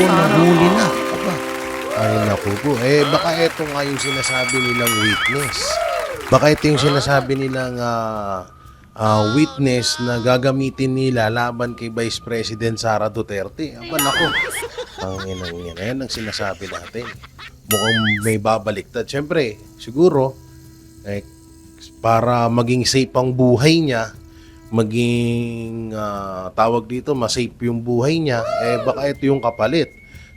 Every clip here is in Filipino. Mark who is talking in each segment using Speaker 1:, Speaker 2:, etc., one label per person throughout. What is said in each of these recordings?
Speaker 1: po, nahuli na. Aba. Ay, naku po. Baka ito nga yung sinasabi nilang witness. Baka ito yung sinasabi nilang witness na gagamitin nila laban kay Vice President Sara Duterte. Aba, naku. Ang inang yan. Ayan ang sinasabi natin. Mukhang may babaliktad. Siyempre, siguro, para maging safe ang buhay niya, maging tawag dito, masafe yung buhay niya, baka ito yung kapalit.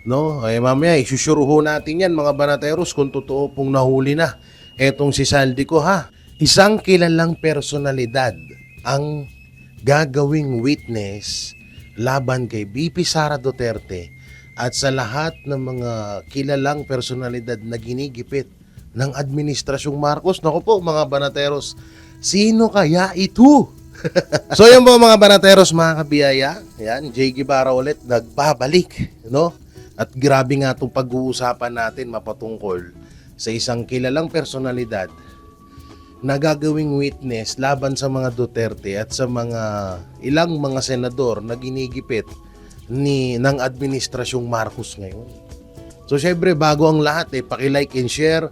Speaker 1: No? Mamaya, isusuruho natin yan, mga banateros, kung totoo pong nahuli na etong si Saldico, ha? Isang kilalang personalidad ang gagawing witness laban kay BP Sara Duterte at sa lahat ng mga kilalang personalidad na ginigipit ng Administrasyong Marcos. Naku po, mga banateros, sino kaya ito? So yun po, mga banateros, mga kabiyaya, yan, Jay Guevara ulit nagbabalik, no? At grabe nga itong pag-uusapan natin mapatungkol sa isang kilalang personalidad na gagawing witness laban sa mga Duterte at sa mga ilang mga senador na ginigipit ng Administrasyong Marcos ngayon. So syempre, bago ang lahat, paki-like and share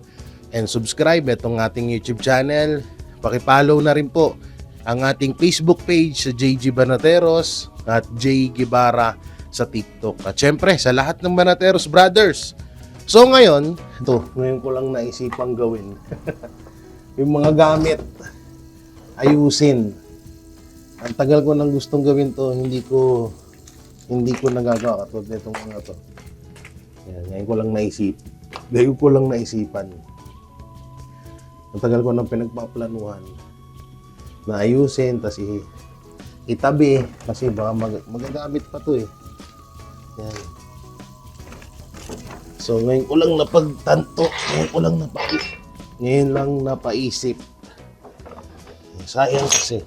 Speaker 1: and subscribe itong ating YouTube channel. Paki-follow na rin po ang ating Facebook page sa JG Banateros at J Guevara sa TikTok. At syempre, sa lahat ng Banateros Brothers. So ngayon ko lang naisipang gawin. Yung mga gamit, ayusin. Ang tagal ko nang gustong gawin to, hindi ko nagagawa katulad nitong mga to. Yan, ngayon ko lang naisipan. Ang tagal ko nang pinagpaplanuhan na ayusin, tas itabi, kasi baka magagamit pa to eh. Yan. So ngayon ko lang napagtanto, ngayon lang napaisip. Sayang kasi.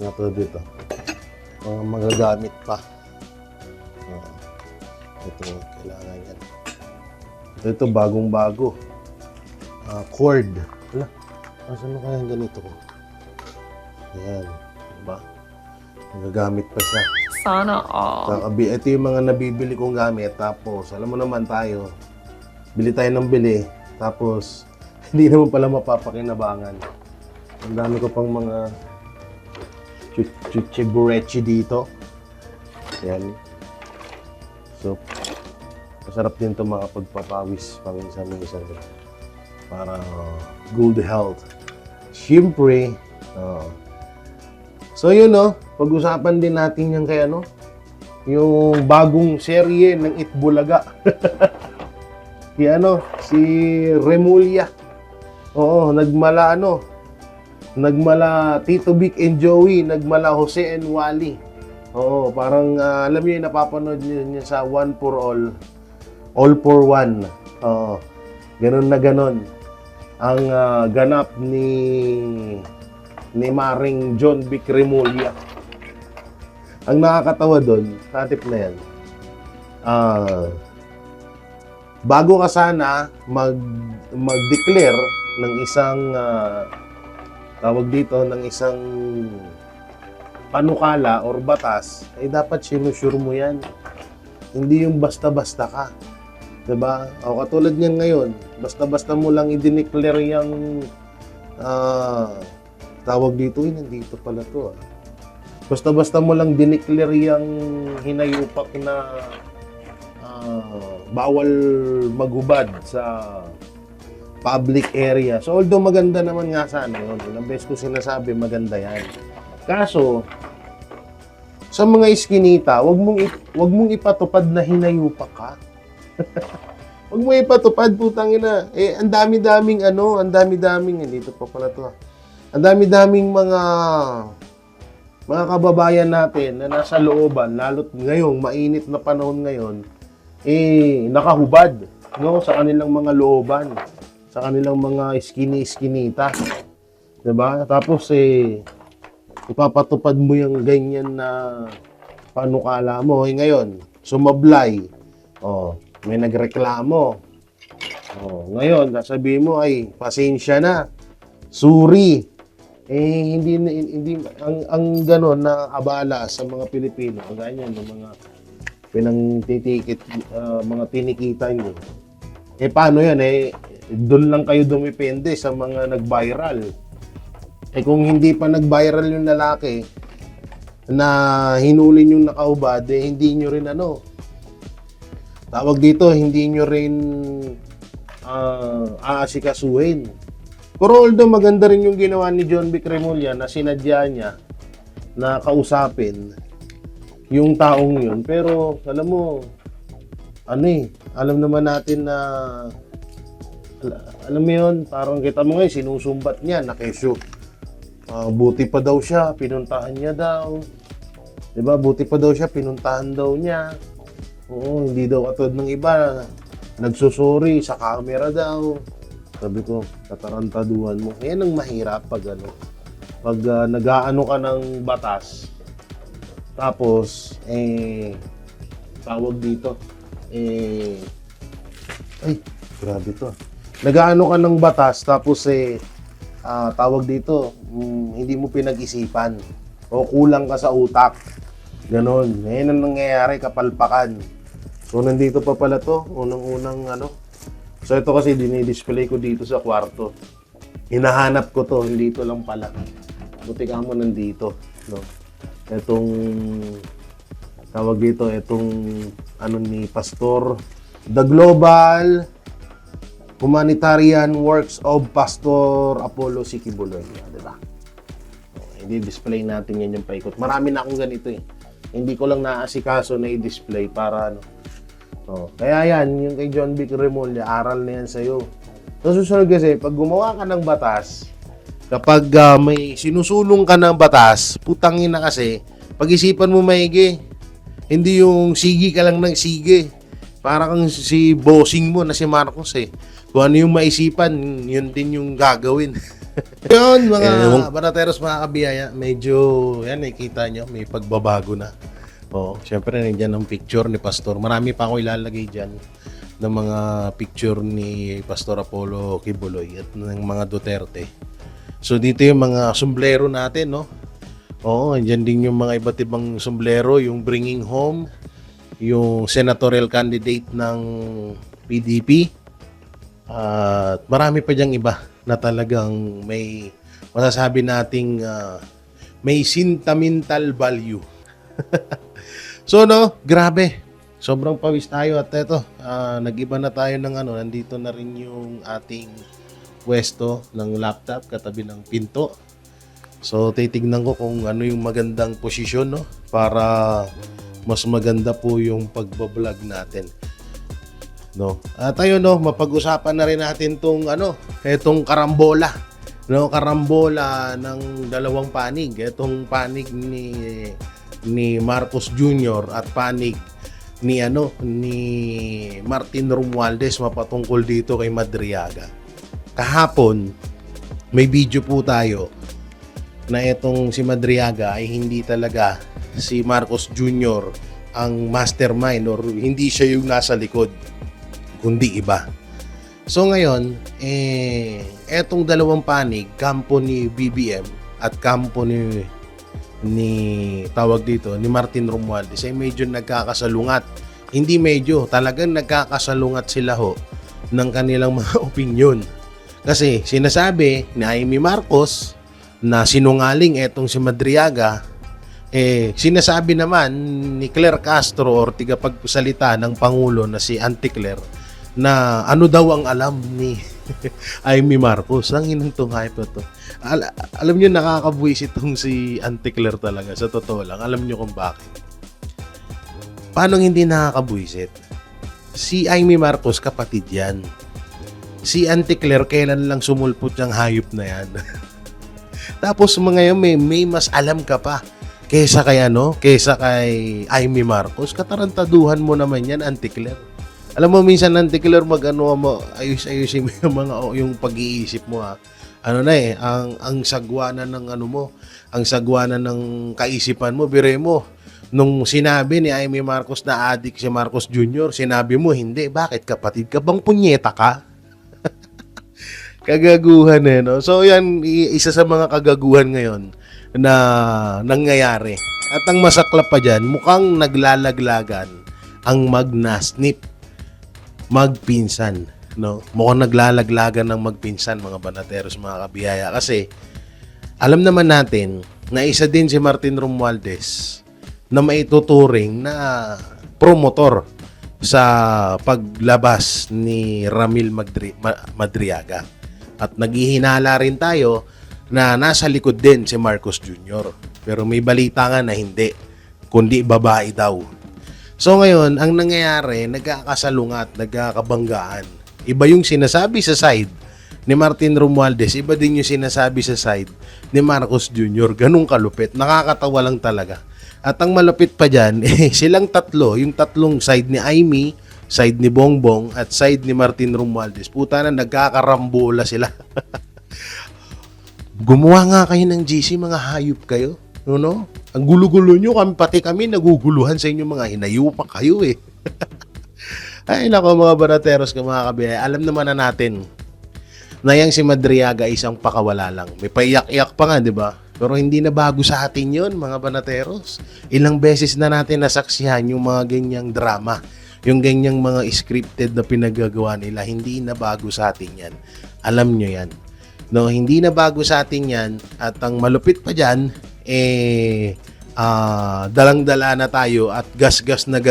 Speaker 1: Nga to dito. Magagamit pa. Ito, kailangan yan. Ito, bagong-bago. Cord. Wala. Saan kaya ganito ko? Ayan. Diba? Magagamit pa siya.
Speaker 2: Sana all.
Speaker 1: Ito yung mga nabibili kong gamit. Tapos, alam mo naman tayo, bili tayo ng bili. Tapos, hindi naman pala mapapakinabangan. Ang dami ko pang mga chichiburechi dito. Ayan. So, masarap din ito mga pagpapawis paminsan-minsan para good health. Siyempre, so yun pag-usapan din natin yung kay yung bagong serye ng Itbulaga. Si Remulla. Oo, nagmala Tito Vic and Joey, nagmala Jose and Wally. Oo, parang alam niyo yung napapanood niyo sa One for All for One. Oo, ganun na ganun. Ang ganap ni Maring John Vic Remulla. Ang nakakatawa doon, katip na yan. Bago ka sana mag-declare ng isang tawag dito, ng isang panukala or batas, dapat sinusure mo yan. Hindi yung basta-basta ka. Diba? O katulad niyan ngayon, basta-basta mo lang i-declare yung tawag dito, nandito pala to. Basta-basta mo lang dineclare yung hinayupak na bawal maghubad sa public area. So although maganda naman nga sana yun, ilang beses ko sinasabi maganda yan. Kaso, sa mga iskinita, wag mong ipatupad na hinayupak ka. Wag mo ipatupad, putang ina. Ang dami-daming dito pa pala to. Ang dami-daming mga kababayan natin na nasa looban, lalo't ngayong mainit na panahon ngayon, nakahubad, sa kanilang mga looban, sa kanilang mga iskinita. Diba? Tapos, ipapatupad mo yung ganyan na panukala mo. Ngayon, sumablay. May nagreklamo. Ngayon, sasabihin mo, pasensya na. Suri. Hindi ang gano'n na abala sa mga Pilipino, ganyan, ng mga pinangtitikit, mga tinikita nyo. Eh paano yan? Eh, doon lang kayo dumipende sa mga nag-viral. Eh kung hindi pa nag-viral yung lalaki na hinuli yung nakaubad, eh hindi nyo rin tawag dito, hindi nyo rin aasikasuhin. Pero although maganda rin yung ginawa ni John Vic Remulla na sinadya niya na kausapin yung taong yun. Pero alam mo, alam naman natin na alam mo yun, parang kita mo ngayon, sinusumbat niya na kesyo. Buti pa daw siya, pinuntahan niya daw. Diba? Buti pa daw siya, pinuntahan daw niya. Oo, hindi daw katulad ng iba. Nagsusuri sa camera daw. Sabi ko, katarantaduhan mo. Yan ang mahirap pag pag nag-aano ka ng batas. Tapos, tawag dito. Ay, grabe to. Nag-aano ka ng batas, tapos tawag dito, hindi mo pinag-isipan. O kulang ka sa utak. Ganon. Ngayon ang nangyayari, kapalpakan. So, nandito pa pala to. Unang-unang So, ito kasi dinidisplay ko dito sa kwarto. Hinahanap ko to. Dito lang pala. Buti ka mo nandito. No? Itong, tawag dito, itong ni Pastor, The Global Humanitarian Works of Pastor Apollo C. Quiboloy. Diba? I-display natin yan yung paikot. Marami na akong ganito eh. Hindi ko lang naasikaso na i-display para kaya yan, yung kay John Vic Remulla, aral na yan sa'yo. So, susunod kasi, pag gumawa ka ng batas, kapag may sinusulong ka ng batas, putangin na kasi, pag-isipan mo maigi. Hindi yung sige ka lang ng sige. Para kang si bossing mo na si Marcos eh. Kung ano yung maisipan, yun din yung gagawin. Yun, mga banateros, mga kabiyaya, medyo, yan, nakikita nyo, may pagbabago na. Siyempre, nandiyan ang picture ni Pastor. Marami pa ako ilalagay dyan ng mga picture ni Pastor Apollo Quiboloy at ng mga Duterte. So, dito yung mga sombrero natin, no? Oo, andyan din yung mga iba't ibang sombrero, yung bringing home, yung senatorial candidate ng PDP, at marami pa diyang iba na talagang may masasabi nating may sentimental value. So grabe. Sobrang pawis tayo at eto, nag-iba na tayo ng nandito na rin yung ating pwesto ng laptop katabi ng pinto. So titignan ko kung ano yung magandang posisyon para mas maganda po yung pagbablog natin. At ayun mapag-usapan na rin natin tong etong karambola. Karambola ng dalawang panig. Etong panig ni Marcos Jr. at panig ni Martin Romualdez mapatungkol dito kay Madriaga. Kahapon may video po tayo na etong si Madriaga ay hindi talaga si Marcos Jr. ang mastermind or hindi siya yung nasa likod, kundi iba. So ngayon, etong dalawang panig, kampo ni BBM at kampo ni tawag dito, ni Martin Romualdez ay medyo nagkakasalungat. Hindi medyo, talagang nagkakasalungat sila ng kanilang mga opinyon. Kasi sinasabi ni Amy Marcos na sinungaling etong si Madriaga, sinasabi naman ni Claire Castro or tigapagsalita ng Pangulo na si Auntie Claire na ano daw ang alam ni Amy Marcos. Ang inang tong hype to. Alam nyo, nakakabuwis itong si Auntie Claire talaga. Sa totoo lang, alam nyo kung bakit. Paano hindi nakakabuwisit? Si Amy Marcos, kapatid yan. Si Auntie Claire, kailan lang sumulpot yung hayop na yan. Tapos ngayon may mas alam ka pa kaysa kay Amy Marcos. Katarantaduhan mo naman yan, Auntie Claire. Alam mo, minsan Auntie Claire, ayus-ayusin mo yung pag-iisip mo ang sagwanan ng ang sagwanan ng kaisipan mo, bire mo. Nung sinabi ni Amy Marcos na adik si Marcos Jr., sinabi mo, hindi. Bakit, kapatid ka bang punyeta ka? Kagaguhan no? So yan, isa sa mga kagaguhan ngayon na nangyayari. At ang masaklap pa dyan, mukhang naglalaglagan ang magnasnip, magpinsan, no? Mukhang naglalaglagan ng magpinsan, mga banateros, mga kabiyaya, kasi alam naman natin na isa din si Martin Romualdez na maituturing na promotor sa paglabas ni Ramil Madriaga. At naghihinala rin tayo na nasa likod din si Marcos Jr. Pero may balita nga na hindi, kundi babae daw. So ngayon, ang nangyayari, nagkakasalungat, nagkakabanggaan. Iba yung sinasabi sa side ni Martin Romualdez, iba din yung sinasabi sa side ni Marcos Jr. Ganun kalupit, nakakatawa lang talaga. At ang malupit pa dyan, silang tatlo, yung tatlong side ni Aimee, side ni Bongbong, at side ni Martin Romualdez. Puta na, nagkakarambola sila. Gumawa nga kayo ng GC, mga hayop kayo. No? Ang gulo-gulo nyo, pati kami naguguluhan sa inyo, mga hinayupa kayo eh. Ay nako, mga banateros, mga kabiyaya, alam naman na natin na yang si Madriaga isang pakawala lang. May paiyak-iyak pa nga, di ba? Pero hindi na bago sa atin yun, mga banateros. Ilang beses na natin nasaksihan yung mga ganyang drama, yung ganyang mga scripted na pinagagawa nila. Hindi na bago sa atin yan. Alam nyo yan. No, hindi na bago sa atin yan. At ang malupit pa dyan, dalang-dala na tayo at gas-gas na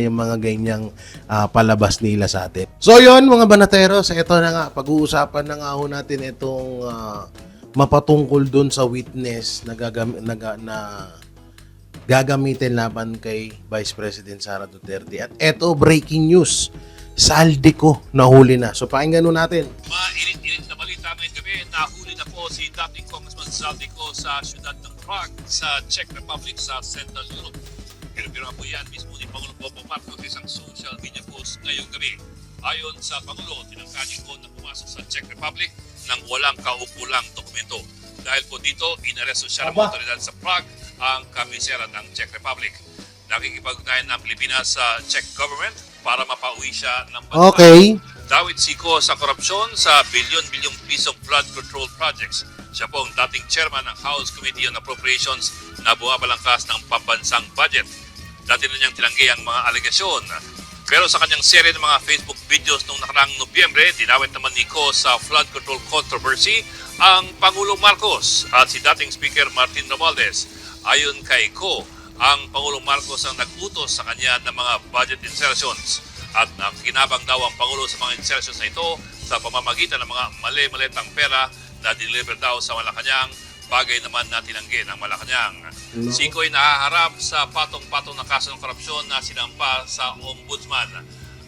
Speaker 1: yung mga ganyang palabas nila sa atin. So yun, mga banateros, ito na nga, pag-uusapan na nga ho natin itong mapatungkol dun sa witness na gagamitin laban kay Vice President Sara Duterte. At eto, breaking news, Saldico nahuli na. So pakinggan nun natin.
Speaker 2: Mainit-init na balita ngayong gabi, nahuli na po si dating Congressman Saldico sa siyudad ng Prague sa Czech Republic sa Central Europe. Pero po yan mismo ni Pangulong Bongbong Marcos isang social media post ngayong gabi. Ayon sa Pangulo, tinangkani ko na pumasok sa Czech Republic nang walang kaukulang dokumento. Dahil po dito, inaresto siya ng otoridad sa Prague, ang kabisera ng Czech Republic. Nakikipag-ugnayan ng Pilipinas sa Czech government para mapauwi siya ng bansa.
Speaker 1: Okay.
Speaker 2: Dawit siko sa korupsyon sa bilyon-bilyong pisong flood control projects. Siya po ang dating chairman ng House Committee on Appropriations na bumabalangkas ng pambansang budget. Dati na niyang tinanggi ang mga alegasyon. Pero sa kanyang serye ng mga Facebook videos noong nakarang Nobyembre, dinawit naman ni Ko sa flood control controversy ang Pangulong Marcos at si dating Speaker Martin Romualdez. Ayon kay Ko, ang Pangulong Marcos ang nag-utos sa kanya ng mga budget insertions at nakinabang daw ang Pangulo sa mga insertions na ito sa pamamagitan ng mga mali-malitang pera na deliver daw sa Malacanang, bagay naman na tinanggi ng Malacanang. Si Ko'y nahaharap sa patong-patong na kaso ng korupsyon na sinampa sa Ombudsman.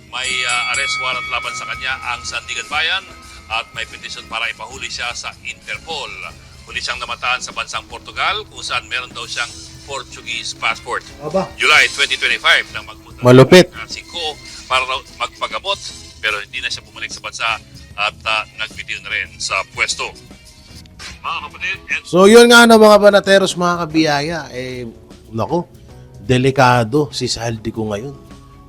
Speaker 2: May arrest warrant laban sa kanya ang Sandigan Bayan at may petisyon para ipahuli siya sa Interpol. Huli siyang namataan sa bansang Portugal kung saan meron daw siyang Portuguese passport. July 2025 nang magpunta
Speaker 1: Malupit.
Speaker 2: si Ko para magpagamot pero hindi na siya bumalik sa bansa at nagbitiw na rin sa pwesto. Mga kapatid,
Speaker 1: So yun nga na, mga banateros, mga kabiyaya, nako, delikado si Saldico ngayon.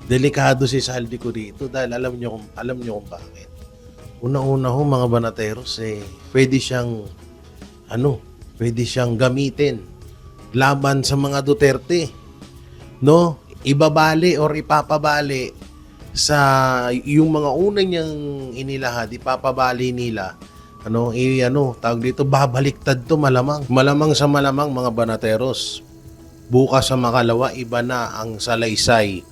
Speaker 1: Delikado si Saldico dito dahil alam nyo kung bakit. Una-una ho, mga banateros, pwede siyang gamitin laban sa mga Duterte. No? Ibabali or ipapabali sa yung mga unang niyang inilahad, ipapabali nila. Tawag dito, babaliktad to malamang. Malamang sa malamang, mga banateros. Bukas sa makalawa, iba na ang salaysay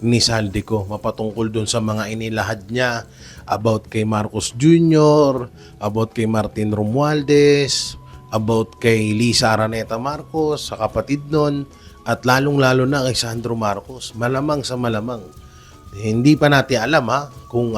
Speaker 1: ni Saldico mapatungkol dun sa mga inilahad niya about kay Marcos Jr., about kay Martin Romualdez, about kay Lisa Araneta Marcos, sa kapatid nun, at lalong-lalo na kay Sandro Marcos. Malamang sa malamang. Hindi pa natin alam kung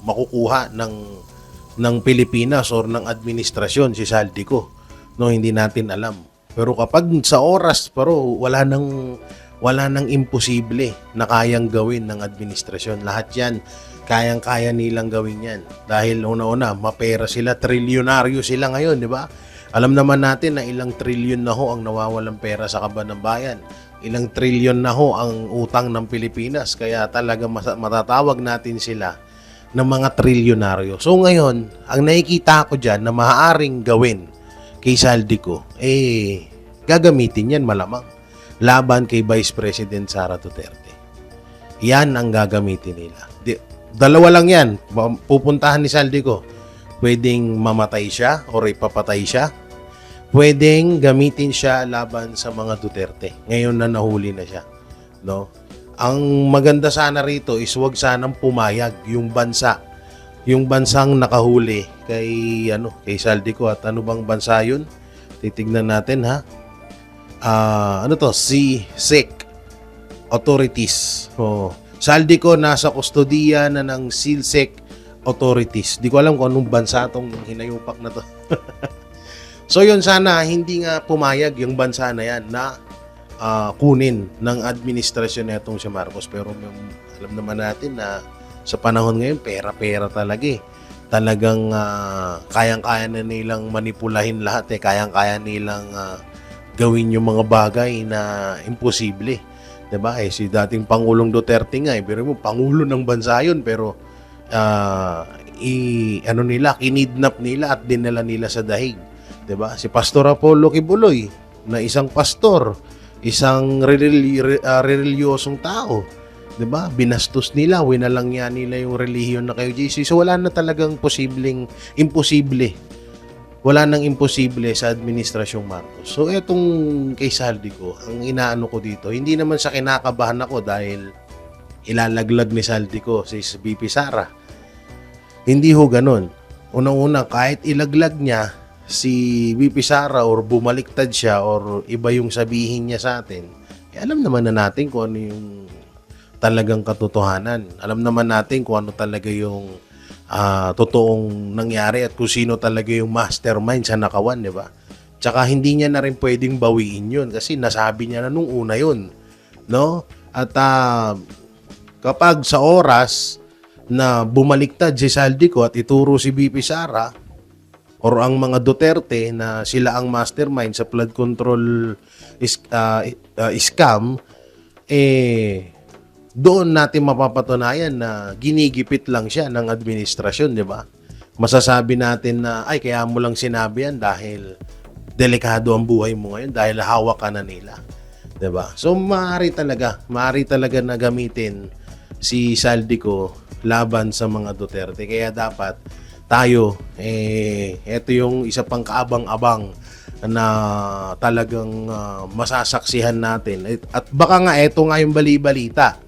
Speaker 1: makukuha ng Pilipinas or ng administrasyon si Saldico. No, hindi natin alam. Pero kapag sa oras wala nang imposible na kayang gawin ng administrasyon. Lahat 'yan kayang-kaya nilang gawin 'yan. Dahil una-una, mapera sila, trilyonaryo sila ngayon, di ba? Alam naman natin na ilang trilyon na ho ang nawawalang pera sa kaban ng bayan. Ilang trilyon na ho ang utang ng Pilipinas. Kaya talaga matatawag natin sila ng mga trilyonaryo. So ngayon, ang nakikita ko dyan na maaaring gawin kay Saldico, gagamitin yan malamang laban kay Vice President Sara Duterte. Yan ang gagamitin nila. Dalawa lang yan. Pupuntahan ni Saldico. Pwedeng mamatay siya o ipapatay siya. Pwedeng gamitin siya laban sa mga Duterte. Ngayon na nahuli na siya. No? Ang maganda sana rito is wag sanang pumayag yung bansa. Yung bansang nakahuli kay Saldico. At ano bang bansa yun? Titignan natin ha. SEC authorities. Saldico nasa kustodiya na ng SEC authorities. Di ko alam kung anong bansa tong hinayupak na to. So yun, sana hindi nga pumayag yung bansa na yan na kunin ng administrasyon na itong si Marcos. Pero alam naman natin na sa panahon ngayon, pera-pera talaga eh. Talagang kayang-kaya na nilang manipulahin lahat eh. Kayang-kaya nilang gawin yung mga bagay na imposible. Diba? Si dating Pangulong Duterte nga, pero mo, Pangulo ng bansa yun, pero kinidnap nila at dinala nila sa dahig. Diba? Si Pastor Apollo Kibuloy, na isang pastor, isang reliyosong tao, diba? Binastos nila, winalang niya nila yung relihiyon na kayo, JC. So wala na talagang imposible. Wala nang imposible sa administrasyong Marcos. So etong kay Saldico, ang inaano ko dito, hindi naman sa kinakabahan ako dahil ilalaglag ni Saldico si VP Sara. Hindi ho ganun. Unang-una, kahit ilaglag niya si VP Sara or bumaliktad siya or iba yung sabihin niya sa atin, alam naman na natin kung ano yung talagang katotohanan. Alam naman natin kung ano talaga yung totoong nangyari at kung sino talaga yung mastermind sa nakawan, di ba? Tsaka hindi niya na rin pwedeng bawiin yun kasi nasabi niya na nung una yun, no? At kapag sa oras na bumaliktad si Saldico at ituro si BP Sara or ang mga Duterte na sila ang mastermind sa flood control scam, doon natin mapapatunayan na ginigipit lang siya ng administrasyon, di ba? Masasabi natin na, ay, kaya mo lang sinabi yan dahil delikado ang buhay mo ngayon, dahil hawak ka na nila. Di ba? So, maaari talaga na gamitin si Saldico laban sa mga Duterte. Kaya dapat tayo, eto yung isa pang kaabang-abang na talagang masasaksihan natin. At baka nga, eto nga yung bali-balita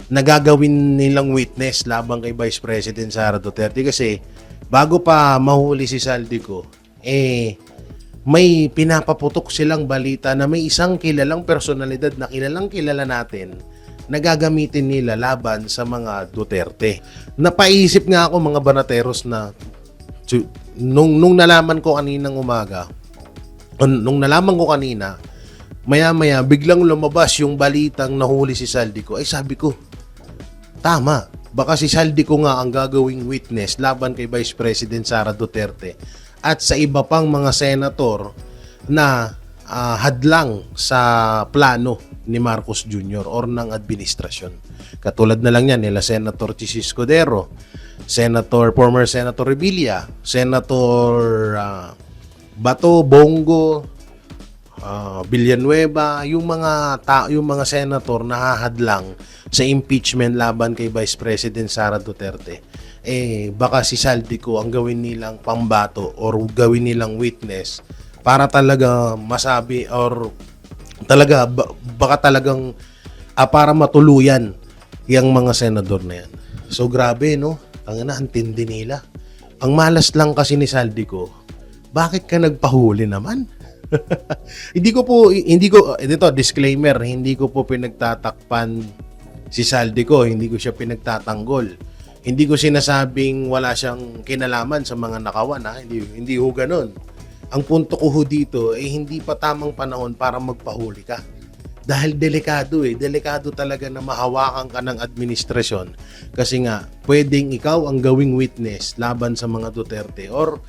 Speaker 1: na gagawin nilang witness laban kay Vice President Sara Duterte kasi bago pa mahuli si Saldico, may pinapaputok silang balita na may isang kilalang personalidad na kilala natin na gagamitin nila laban sa mga Duterte. Napaisip nga ako mga banateros na nung nalaman ko kaninang umaga, maya-maya biglang lumabas yung balitang nahuli si Saldico. Ay sabi ko, tama. Baka si Saldico nga ang gagawing witness laban kay Vice President Sara Duterte at sa iba pang mga senator na hadlang sa plano ni Marcos Jr. or ng administrasyon. Katulad na lang yan nila Senator Chis Escudero, former Senator Revilla, Senator Bato, Bongo, Villanueva, yung mga senator na hahadlang sa impeachment laban kay Vice President Sara Duterte, baka si Saldico ang gawin nilang pambato or gawin nilang witness para talaga masabi or talaga baka talagang para matuluyan yung mga senador na yan. So grabe, no? Ang antindi nila. Ang malas lang kasi ni Saldico, bakit ka nagpahuli naman? Disclaimer, hindi ko po pinagtatakpan si Saldico, hindi ko siya pinagtatanggol. Hindi ko sinasabing wala siyang kinalaman sa mga nakawan, ha? Hindi ho ganun. Ang punto ko ho dito hindi pa tamang panahon para magpahuli ka. Dahil delikado delikado talaga na mahawakan ka ng administrasyon kasi nga pwedeng ikaw ang gawing witness laban sa mga Duterte or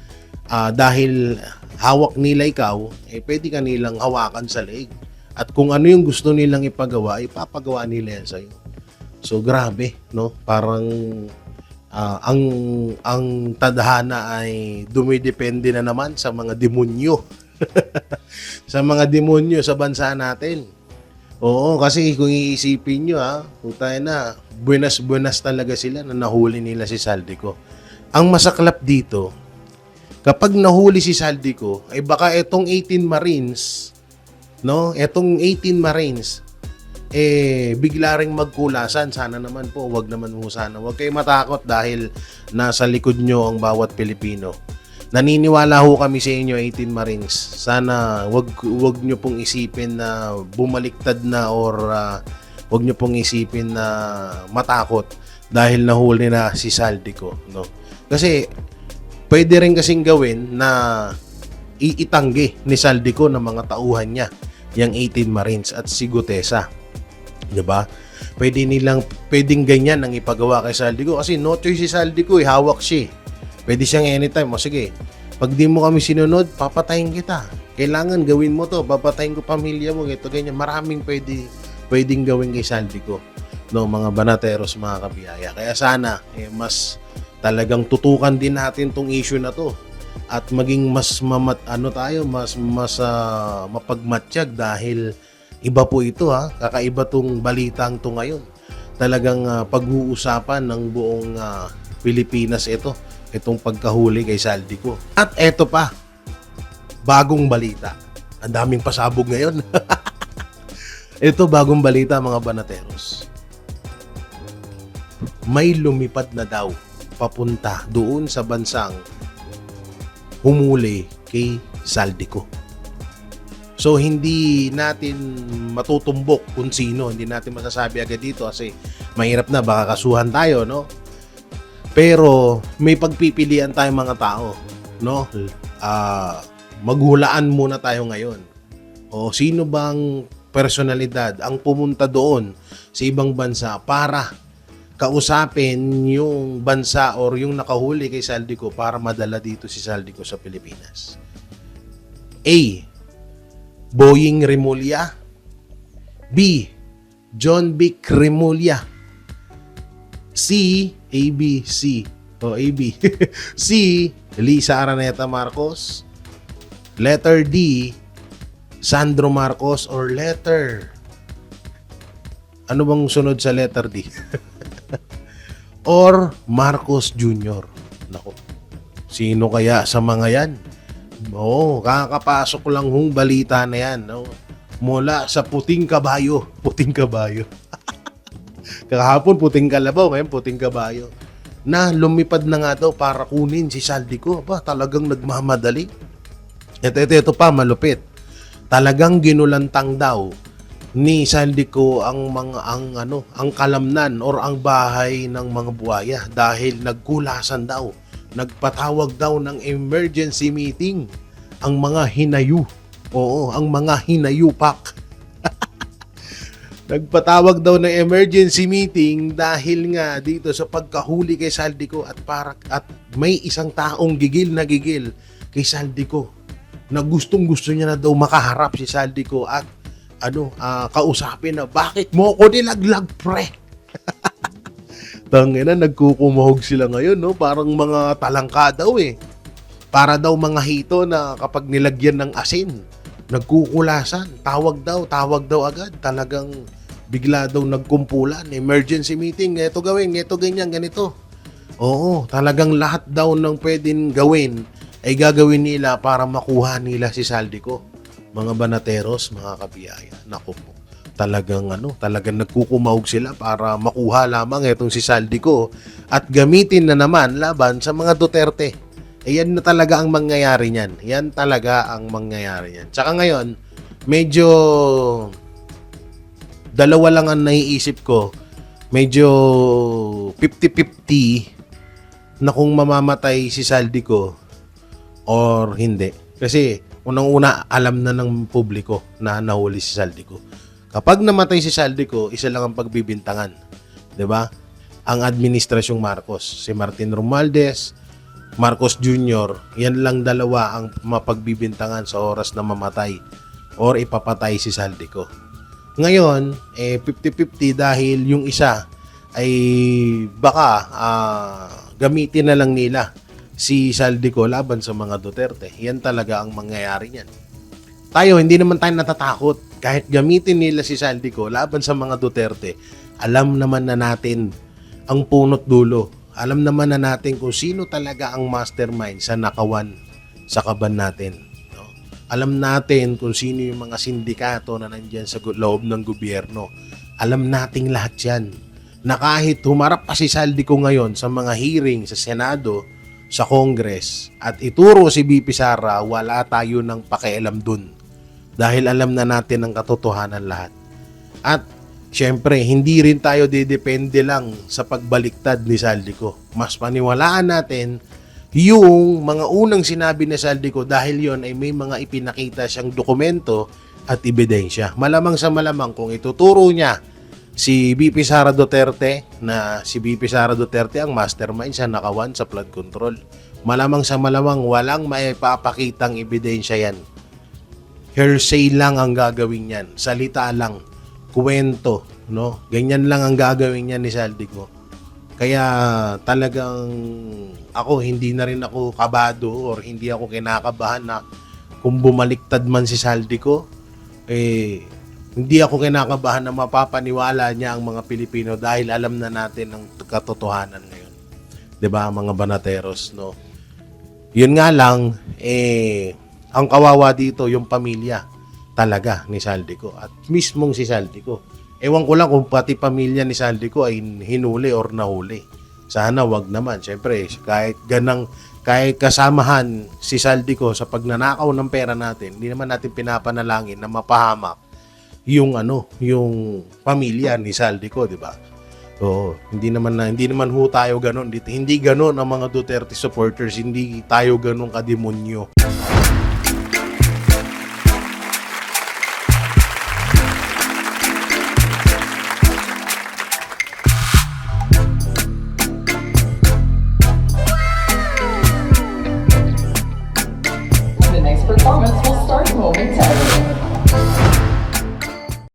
Speaker 1: dahil hawak nila ikaw, pwede ka nilang hawakan sa leeg. At kung ano yung gusto nilang ipagawa, ipapagawa nila yan sa'yo. So grabe, no? Parang ang tadhana ay dumidepende na naman sa mga demonyo. Sa mga demonyo sa bansa natin. Oo, kasi kung iisipin nyo puta na, buenas-buenas talaga sila na nahuli nila si Saldico. Ang masaklap dito, kapag nahuli si Saldico, ay baka etong 18 Marines, no? Etong 18 Marines, bigla ring magkulasan. Sana naman po, wag naman po sana. Wag kayo matakot dahil nasa likod nyo ang bawat Pilipino. Naniniwala ho kami sa inyo 18 Marines. Sana wag nyo pong isipin na bumaliktad na or wag nyo pong isipin na matakot dahil nahuli na si Saldico, no? Kasi pwede rin kasing gawin na iitanggi ni Saldico ng mga tauhan niya, yung 18 Marines at si Gutesa. 'Di ba? Pwedeng ganyan ang ipagawa kay Saldico kasi no choice si Saldico, hawak siya. Pwede siyang anytime, sige, pag di mo kami sinunod, papatayin kita. Kailangan gawin mo to, papatayin ko pamilya mo, ito ganyan. Maraming pwedeng gawin kay Saldico, no, mga banateros, mga kabiyaya. Kaya sana mas talagang tutukan din natin tong issue na to at maging mas mapagmatsyag dahil iba po ito kakaiba tong balitang to ngayon. Talagang pag-uusapan ng buong Pilipinas itong pagkahuli kay Saldico. At eto pa, bagong balita. Ang daming pasabog ngayon. Ito bagong balita, mga banateros. May lumipad na daw papunta doon sa bansang humuli kay Saldico. So hindi natin matutumbok kung sino, hindi natin masasabi agad dito kasi mahirap na, baka kasuhan tayo, no? Pero may pagpipilian tayong mga tao, no? Maghulaan muna tayo ngayon. O sino bang personalidad ang pumunta doon sa ibang bansa para kausapin yung bansa or yung nakahuli kay Saldico para madala dito si Saldico sa Pilipinas? A. Boying Remulla. B. John Vic Remulla. C. ABC. AB. C. Lisa Araneta Marcos. Letter D. Sandro Marcos or letter. Ano bang sunod sa letter D? Or Marcos Jr. Nako. Sino kaya sa mga yan? Kakapasok lang hong balita na yan, no? Mula sa puting kabayo. Puting kabayo. Kahapon puting kalabaw, ngayon puting kabayo. Na lumipad na nga daw para kunin si Saldico. Talagang nagmamadali. Ito pa, malupit. Talagang ginulantang daw ni Saldico ang kalamnan or ang bahay ng mga buhaya dahil nagkulasan daw. Nagpatawag daw ng emergency meeting ang mga hinayu. Oo, ang mga hinayupak. Nagpatawag daw ng emergency meeting dahil nga dito sa pagkahuli kay Saldico at may isang taong gigil na gigil kay Saldico na gustong-gusto niya na daw makaharap si Saldico at kausapin na bakit mo ko nilaglag, pre? Tangina, nagkukumahog sila ngayon, no? Parang mga talangka daw Para daw mga hito na kapag nilagyan ng asin, nagkukulasan. Tawag daw agad. Talagang bigla daw nagkumpulan. Emergency meeting, ito gawin, ito ganyan, ganito. Oo, talagang lahat daw ng pwedeng gawin ay gagawin nila para makuha nila si Saldico. Mga banateros, mga kabiyaya. Naku po. Talagang nagkukumahog sila para makuha lamang itong si Saldico at gamitin na naman laban sa mga Duterte. Yan na talaga ang mangyayari niyan. Yan talaga ang mangyayari niyan. Tsaka ngayon, medyo dalawa lang ang naiisip ko. Medyo 50-50 na kung mamamatay si Saldico or hindi. Kasi unang-una, alam na ng publiko na nahuli si Saldico. Kapag namatay si Saldico, isa lang ang pagbibintangan. 'Di ba? Ang administrasyong Marcos, si Martin Romualdez, Marcos Jr., yan lang dalawa ang mapagbibintangan sa oras na mamatay or ipapatay si Saldico. Ngayon, 50-50 dahil yung isa ay baka gamitin na lang nila si Saldico laban sa mga Duterte. Yan talaga ang mangyayari niyan. Tayo, hindi naman tayo natatakot kahit gamitin nila si Saldico laban sa mga Duterte, alam naman na natin ang punot dulo. Alam naman na natin kung sino talaga ang mastermind sa nakawan sa kaban natin. No? Alam natin kung sino yung mga sindikato na nandyan sa loob ng gobyerno. Alam nating lahat yan. Na kahit humarap pa si Saldico ngayon sa mga hearing sa Senado, sa Congress, at ituro si BP Sara, wala tayo ng pakialam dun. Dahil alam na natin ang katotohanan lahat. At syempre, hindi rin tayo didepende lang sa pagbaliktad ni Saldico. Mas paniwalaan natin yung mga unang sinabi ni Saldico dahil yon ay may mga ipinakita siyang dokumento at ebidensya. Malamang sa malamang kung ituturo niya si BP Sara Duterte na si BP Sara Duterte ang mastermind sa nakawan sa flood control. Malamang sa malamang walang maipapakitang ebidensya yan. Hearsay lang ang gagawin yan. Salita lang. Kwento. No? Ganyan lang ang gagawin niya ni Saldico. Kaya talagang ako, hindi na rin ako kabado or hindi ako kinakabahan na kung bumaliktad man si Saldico, hindi ako kinakabahan na mapapaniwala niya ang mga Pilipino dahil alam na natin ang katotohanan ngayon. 'Di ba, mga banateros, no? Yun nga lang, ang kawawa dito yung pamilya talaga ni Saldico at mismong si Saldico. Ewan ko lang kung pati pamilya ni Saldico ay hinuli or nahuli. Sana wag naman. Siyempre, kahit kasamahan si Saldico sa pagnanakaw ng pera natin, hindi naman natin pinapanalangin na mapahamak yung yung pamilya ni Saldico, di ba? So, hindi naman ho tayo ganoon dito. Hindi ganoon ang mga Duterte supporters, hindi tayo ganoon kademonyo.
Speaker 3: The next performance